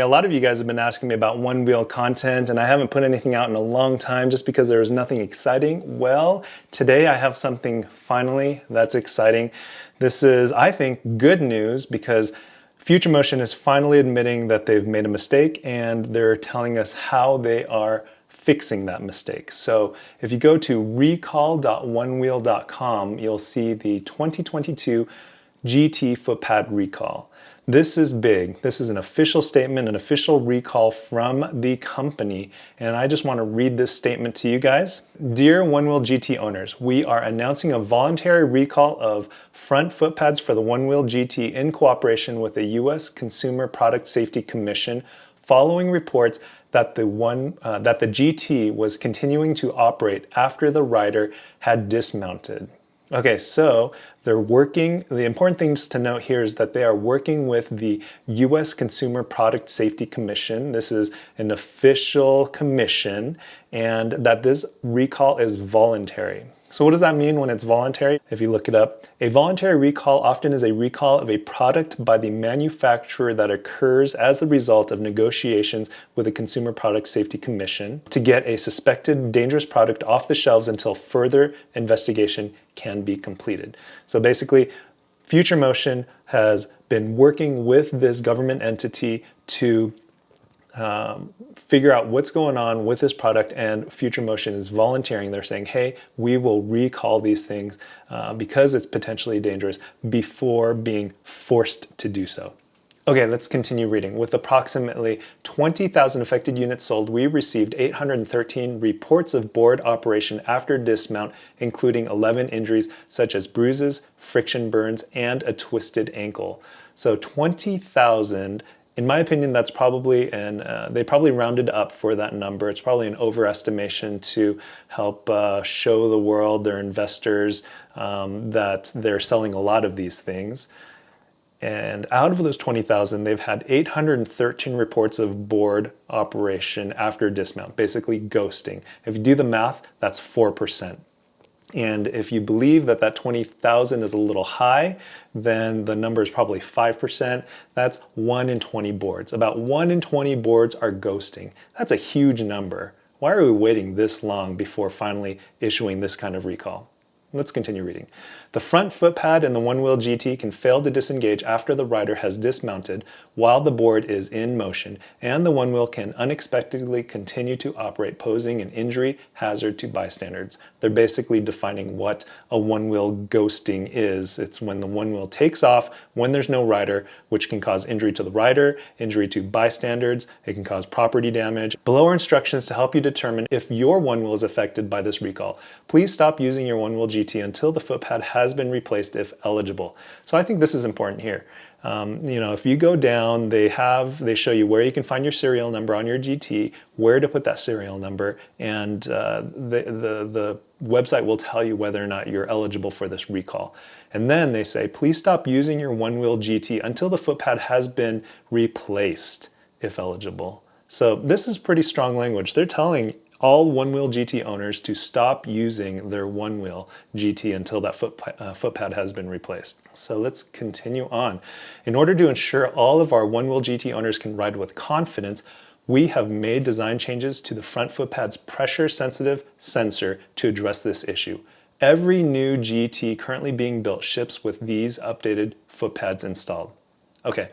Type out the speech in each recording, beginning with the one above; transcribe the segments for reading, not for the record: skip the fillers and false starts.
A lot of you guys have been asking me about Onewheel content, and I haven't put anything out in a long time just because there was nothing exciting. Well, today I have something finally that's exciting. This is, I think, good news because Future Motion is finally admitting that they've made a mistake and they're telling us how they are fixing that mistake. So if you go to recall.onewheel.com, you'll see the 2022 GT footpad recall. This is big. This is an official statement, an official recall from the company, and I just want to read this statement to you guys. Dear Onewheel GT owners, we are announcing a voluntary recall of front footpads for the Onewheel GT in cooperation with the U.S. Consumer Product Safety Commission following reports that the GT was continuing to operate after the rider had dismounted. Okay, so they're working, the important things to note here is that they are working with the U.S. Consumer Product Safety Commission. This is an official commission, and that this recall is voluntary. So what does that mean when it's voluntary? If you look it up, a voluntary recall often is a recall of a product by the manufacturer that occurs as a result of negotiations with the Consumer Product Safety Commission to get a suspected dangerous product off the shelves until further investigation can be completed. So basically, Future Motion has been working with this government entity to figure out what's going on with this product, and Future Motion is volunteering. They're saying, hey, we will recall these things because it's potentially dangerous before being forced to do so. Okay, let's continue reading. With approximately 20,000 affected units sold, we received 813 reports of board operation after dismount, including 11 injuries such as bruises, friction burns, and a twisted ankle. So 20,000. In my opinion, that's probably, they probably rounded up for that number. It's probably an overestimation to help show the world, their investors, that they're selling a lot of these things. And out of those 20,000, they've had 813 reports of board operation after dismount, basically ghosting. If you do the math, that's 4%. And if you believe that that 20,000 is a little high, then the number is probably 5%. That's 1 in 20 boards. About 1 in 20 boards are ghosting. That's a huge number. Why are we waiting this long before finally issuing this kind of recall? Let's continue reading. The front footpad in the Onewheel GT can fail to disengage after the rider has dismounted while the board is in motion, and the Onewheel can unexpectedly continue to operate, posing an injury hazard to bystanders. They're basically defining what a Onewheel ghosting is. It's when the Onewheel takes off when there's no rider, which can cause injury to the rider, injury to bystanders, it can cause property damage. Below are instructions to help you determine if your Onewheel is affected by this recall. Please stop using your Onewheel GT until the footpad has been replaced if eligible. So I think this is important here. If you go down, they show you where you can find your serial number on your GT, where to put that serial number, and the website will tell you whether or not you're eligible for this recall. And then they say, please stop using your Onewheel GT until the footpad has been replaced if eligible. So this is pretty strong language. They're telling all Onewheel GT owners to stop using their Onewheel GT until that footpad has been replaced. So let's continue on. In order to ensure all of our Onewheel GT owners can ride with confidence, we have made design changes to the front footpad's pressure-sensitive sensor to address this issue. Every new GT currently being built ships with these updated footpads installed. Okay,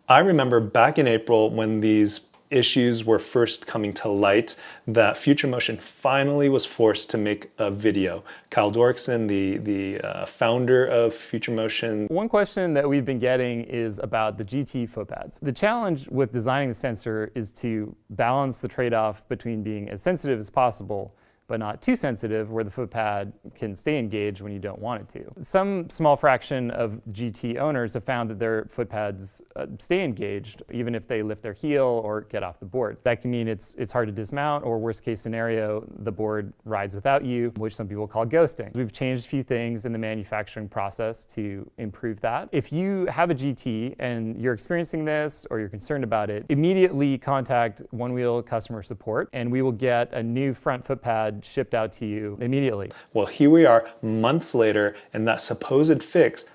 I remember back in April when these issues were first coming to light that Future Motion finally was forced to make a video. Kyle Dorkson, the founder of Future Motion. One question that we've been getting is about the GT footpads. The challenge with designing the sensor is to balance the trade-off between being as sensitive as possible but not too sensitive where the footpad can stay engaged when you don't want it to. Some small fraction of GT owners have found that their footpads stay engaged even if they lift their heel or get off the board. That can mean it's hard to dismount, or worst case scenario, the board rides without you, which some people call ghosting. We've changed a few things in the manufacturing process to improve that. If you have a GT and you're experiencing this or you're concerned about it, immediately contact Onewheel customer support and we will get a new front footpad shipped out to you immediately. Well, here we are months later, and that supposed fix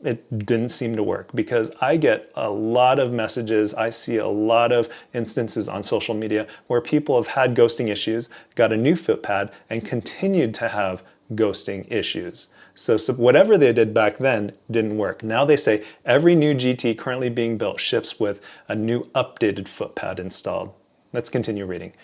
it didn't seem to work, because I get a lot of messages, I see a lot of instances on social media where people have had ghosting issues, got a new foot pad, and continued to have ghosting issues. So whatever they did back then didn't work. Now they say every new GT currently being built ships with a new updated foot pad installed. Let's continue reading.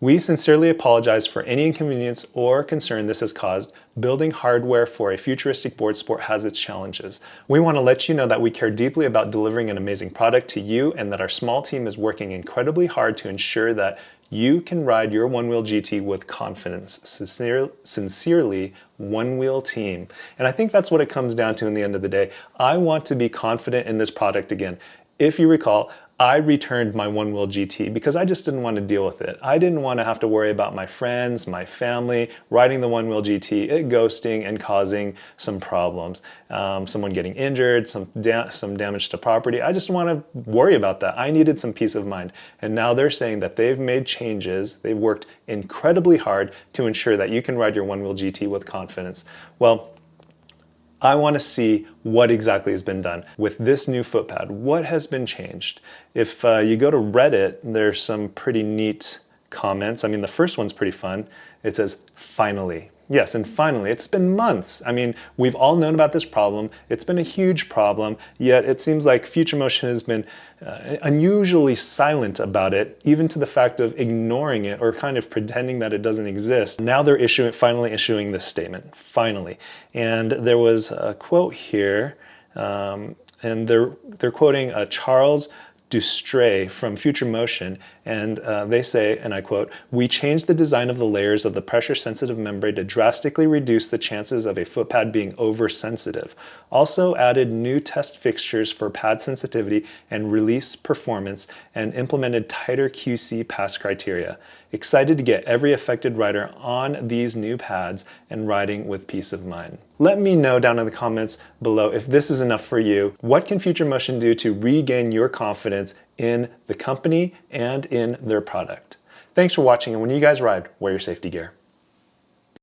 We sincerely apologize for any inconvenience or concern this has caused. Building hardware for a futuristic board sport has its challenges. We want to let you know that we care deeply about delivering an amazing product to you, and that our small team is working incredibly hard to ensure that you can ride your Onewheel GT with confidence. Sincerely, Onewheel team. And I think that's what it comes down to in the end of the day. I want to be confident in this product again. If you recall, I returned my Onewheel GT because I just didn't want to deal with it. I didn't want to have to worry about my friends, my family, riding the Onewheel GT, it ghosting and causing some problems. Someone getting injured, some damage to property. I just want to worry about that. I needed some peace of mind. And now they're saying that they've made changes. They've worked incredibly hard to ensure that you can ride your Onewheel GT with confidence. Well, I want to see what exactly has been done with this new foot pad. What has been changed? If you go to Reddit, there's some pretty neat comments. I mean, the first one's pretty fun. It says, finally. Yes, and finally, it's been months. I mean, we've all known about this problem. It's been a huge problem, yet it seems like Future Motion has been unusually silent about it, even to the fact of ignoring it or kind of pretending that it doesn't exist. Now they're finally issuing this statement, finally. And there was a quote here, and they're quoting Charles Dustray from Future Motion, and they say, and I quote, "We changed the design of the layers of the pressure-sensitive membrane to drastically reduce the chances of a foot pad being oversensitive. Also added new test fixtures for pad sensitivity and release performance, and implemented tighter QC pass criteria. Excited to get every affected rider on these new pads and riding with peace of mind." Let me know down in the comments below if this is enough for you. What can Future Motion do to regain your confidence in the company and in their product? Thanks for watching, and when you guys ride, wear your safety gear.